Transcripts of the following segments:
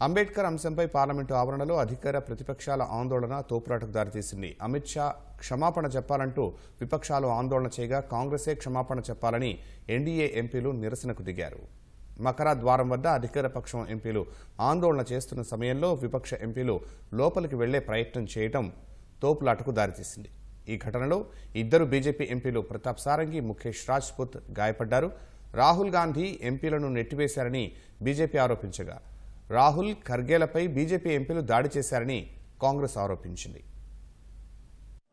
అంబేద్కర్ అంశంపై పార్లమెంటు ఆవరణలో అధికార ప్రతిపక్షాల ఆందోళన తోపులాటకు దారితీసింది. అమిత్ షా క్షమాపణ చెప్పాలంటూ విపక్షాలు ఆందోళన చేయగా కాంగ్రెసే క్షమాపణ చెప్పాలని ఎన్డీఏ ఎంపీలు నిరసనకు దిగారు. మకరా ద్వారం వద్ద అధికార పక్షం ఎంపీలు ఆందోళన చేస్తున్న సమయంలో విపక్ష ఎంపీలు లోపలికి వెళ్లే ప్రయత్నం చేయడం తోపులాటకు దారితీసింది. ఈ ఘటనలో ఇద్దరు బీజేపీ ఎంపీలు ప్రతాప్ సారంగి, ముఖేష్ రాజ్పుత్ గాయపడ్డారు. రాహుల్ గాంధీ ఎంపీలను నెట్టివేశారని బీజేపీ ఆరోపించగా రాహుల్, ఖర్గేలపై బీజేపీ ఎంపీలు దాడి చేశారని కాంగ్రెస్ ఆరోపించింది.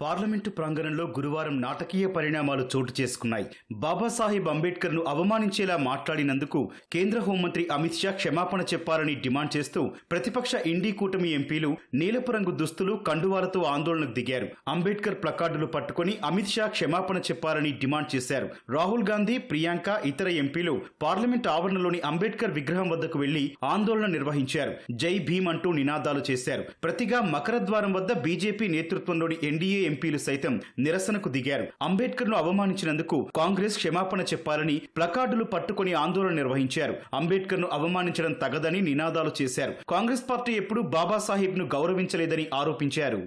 పార్లమెంటు ప్రాంగణంలో గురువారం నాటకీయ పరిణామాలు చోటు చేసుకున్నాయి. బాబాసాహెబ్ అంబేద్కర్ ను అవమానించేలా మాట్లాడినందుకు కేంద్ర హోంమంత్రి అమిత్ షా క్షమాపణ చెప్పాలని డిమాండ్ చేస్తూ ప్రతిపక్ష ఇండీ కూటమి ఎంపీలు నీలపు రంగు దుస్తులు, కండువాలతో ఆందోళనకు దిగారు. అంబేద్కర్ ప్లకార్డులు పట్టుకుని అమిత్ షా క్షమాపణ చెప్పాలని డిమాండ్ చేశారు. రాహుల్ గాంధీ, ప్రియాంక, ఇతర ఎంపీలు పార్లమెంట్ ఆవరణలోని అంబేద్కర్ విగ్రహం వద్దకు వెళ్లి ఆందోళన నిర్వహించారు. జై భీమ్ అంటూ నినాదాలు చేశారు. ప్రతిగా మకర ద్వారం వద్ద బీజేపీ నేతృత్వంలోని ఎన్డీఏ ఎంపీలు సైతం నిరసనకు దిగారు. అంబేద్కర్ ను అవమానించినందుకు కాంగ్రెస్ క్షమాపణ చెప్పాలని ప్లకార్డులు పట్టుకుని ఆందోళన నిర్వహించారు. అంబేద్కర్ ను అవమానించడం తగదని నినాదాలు చేశారు. కాంగ్రెస్ పార్టీ ఎప్పుడూ బాబాసాహెబ్ ను గౌరవించలేదని ఆరోపించారు.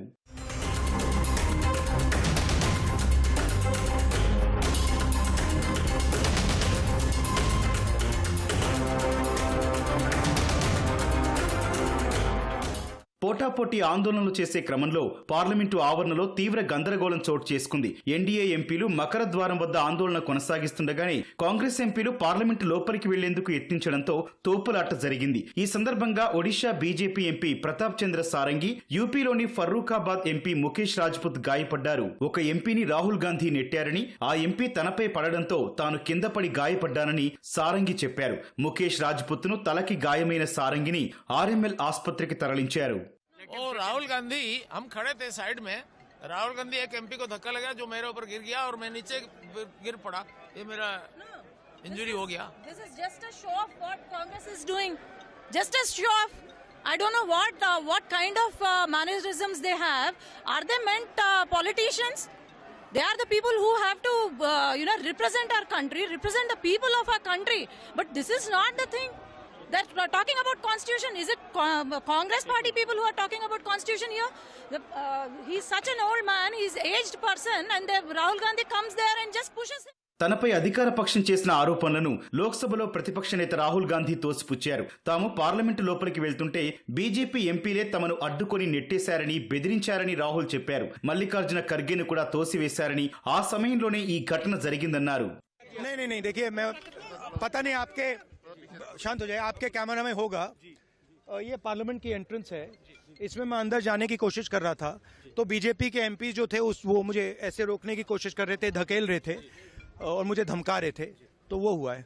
పోటాపోటీ ఆందోళనలు చేసే క్రమంలో పార్లమెంటు ఆవరణలో తీవ్ర గందరగోళం చోటు చేసుకుంది. ఎన్డీఏ ఎంపీలు మకర ద్వారం వద్ద ఆందోళన కొనసాగిస్తుండగానే కాంగ్రెస్ ఎంపీలు పార్లమెంటు లోపలికి వెళ్లేందుకు యత్నించడంతో తోపులాట జరిగింది. ఈ సందర్భంగా ఒడిషా బీజేపీ ఎంపీ ప్రతాప్ చంద్ర సారంగి, యూపీలోని ఫర్రూఖాబాద్ ఎంపీ ముఖేష్ రాజ్పుత్ గాయపడ్డారు. ఒక ఎంపీని రాహుల్ గాంధీ నెట్టారని, ఆ ఎంపీ తనపై పడడంతో తాను కింద పడి గాయపడ్డానని సారంగి చెప్పారు. ముఖేష్ రాజ్పుత్ ను తలకి గాయమైన సారంగిని ఆర్ఎంఎల్ ఆసుపత్రికి తరలించారు. और राहुल गांधी, हम खड़े थे साइड में, राहुल गांधी एक एमपी को धक्का लगा जो मेरे ऊपर गिर गया और मैं नीचे गिर पड़ा. ये मेरा इंजरी हो गया. This is just a show of what Congress is doing. Just a show of. I don't know what kind of mannerisms they have. Are they meant politicians? They are the people who have to represent our country, represent the people of our country. But this is not the thing. They're talking about constitution. Is it Congress party people who are talking about constitution here? He's such an old man. He's aged person, and Rahul Gandhi comes there and just pushes him. తనపై అధికార పక్షం చేసిన ఆరోపణలను లోక్సభలో ప్రతిపక్ష నేత రాహుల్ గాంధీ తోసిపుచ్చారు. తాము parliament లోపలికి వెళ్తుంటే బీజేపీ ఎంపీలే తమను అడ్డుకొని నెట్టేశారని, బెదిరించారని రాహుల్ చెప్పారు. మల్లికార్జున ఖర్గేను కూడా తోసివేశారని, ఆ సమయంలోనే ఈ ఘటన జరిగిందన్నారు. शांत हो जाए, आपके कैमरा में होगा. ये पार्लियामेंट की एंट्रेंस है, इसमें मैं अंदर जाने की कोशिश कर रहा था तो बीजेपी के एमपी जो थे वो मुझे ऐसे रोकने की कोशिश कर रहे थे, धकेल रहे थे और मुझे धमका रहे थे, तो वो हुआ है.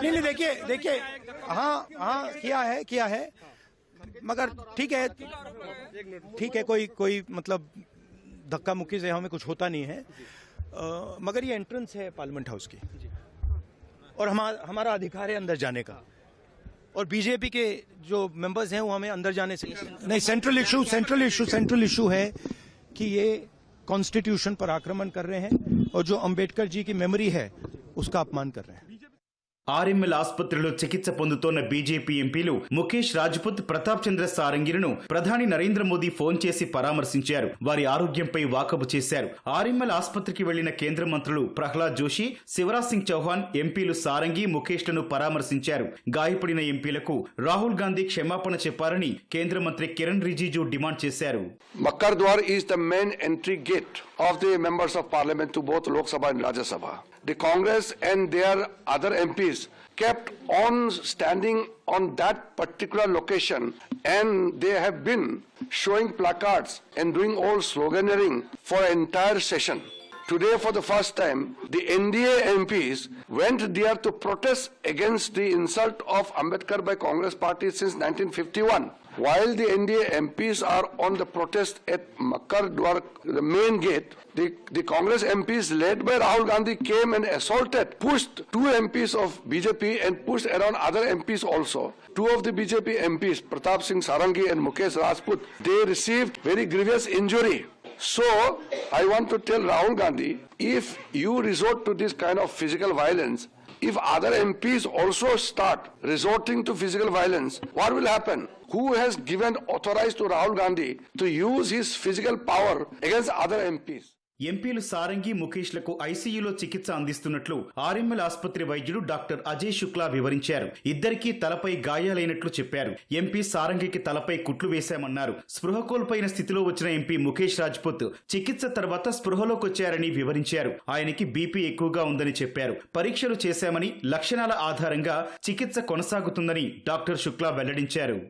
नहीं देखिए हाँ किया है मगर ठीक है कोई मतलब धक्का मुक्की से हमें कुछ होता नहीं है. मगर ये एंट्रेंस है पार्लियामेंट हाउस की और हमारा अधिकार है अंदर जाने का, और बीजेपी के जो मेंबर्स हैं वो हमें अंदर जाने से नहीं. सेंट्रल इशू है कि ये कॉन्स्टिट्यूशन पर आक्रमण कर रहे हैं और जो अंबेडकर जी की मेमोरी है उसका अपमान कर रहे हैं. ఆర్ఎంఎల్ ఆసుపత్రిలో చికిత్స పొందుతోన్న బీజేపీ ఎంపీలు ముఖేష్ రాజ్పుత్, ప్రతాప్ చంద్ర సారంగిలను ప్రధాని నరేంద్ర మోదీ ఫోన్ చేసి పరామర్శించారు. వారి ఆరోగ్యంపై వాకబు చేశారు. ఆర్ఎంఎల్ ఆసుపత్రికి వెళ్లిన కేంద్ర మంత్రులు ప్రహ్లాద్ జోషి, శివరాజ్ సింగ్ చౌహాన్ ఎంపీలు సారంగి, ముఖేష్ లను పరామర్శించారు. గాయపడిన ఎంపీలకు రాహుల్ గాంధీ క్షమాపణ చెప్పారని కేంద్ర మంత్రి కిరణ్ రిజిజు డిమాండ్ చేశారు. Makar Dwar is the main entry gate of the members of parliament to both Lok Sabha and Rajya Sabha. The Congress and their other MPs kept on standing on that particular location, and they have been showing placards and doing all sloganeering for an entire session. Today, for the first time, the NDA MPs went there to protest against the insult of Ambedkar by Congress party since 1951. While the NDA MPs are on the protest at Makar Dwar, the main gate, the Congress MPs led by Rahul Gandhi came and pushed two MPs of BJP and pushed around other MPs also. Two of the BJP MPs, Pratap Singh Sarangi and Mukesh Rajput, they received very grievous injury. So, I want to tell Rahul Gandhi, if you resort to this kind of physical violence, if other MPs also start resorting to physical violence, what will happen? Who has given authorized to Rahul Gandhi to use his physical power against other MPs? ఎంపీలు సారంగి ముఖేష్లకు ఐసీయూలో చికిత్స అందిస్తున్నట్లు RML ఆసుపత్రి వైద్యుడు doctor Ajay Shukla వివరించారు. ఇద్దరికీ తలపై గాయాలైనట్లు చెప్పారు. MP సారంగికి తలపై కుట్లు వేశామన్నారు. స్పృహ కోల్పోయిన స్థితిలో వచ్చిన ఎంపీ ముఖేష్ రాజ్పుత్ చికిత్స తర్వాత స్పృహలోకి వచ్చారని వివరించారు. ఆయనకి బీపీ ఎక్కువగా ఉందని చెప్పారు. పరీక్షలు చేశామని, లక్షణాల ఆధారంగా చికిత్స కొనసాగుతుందని డాక్టర్ శుక్లా వెల్లడించారు.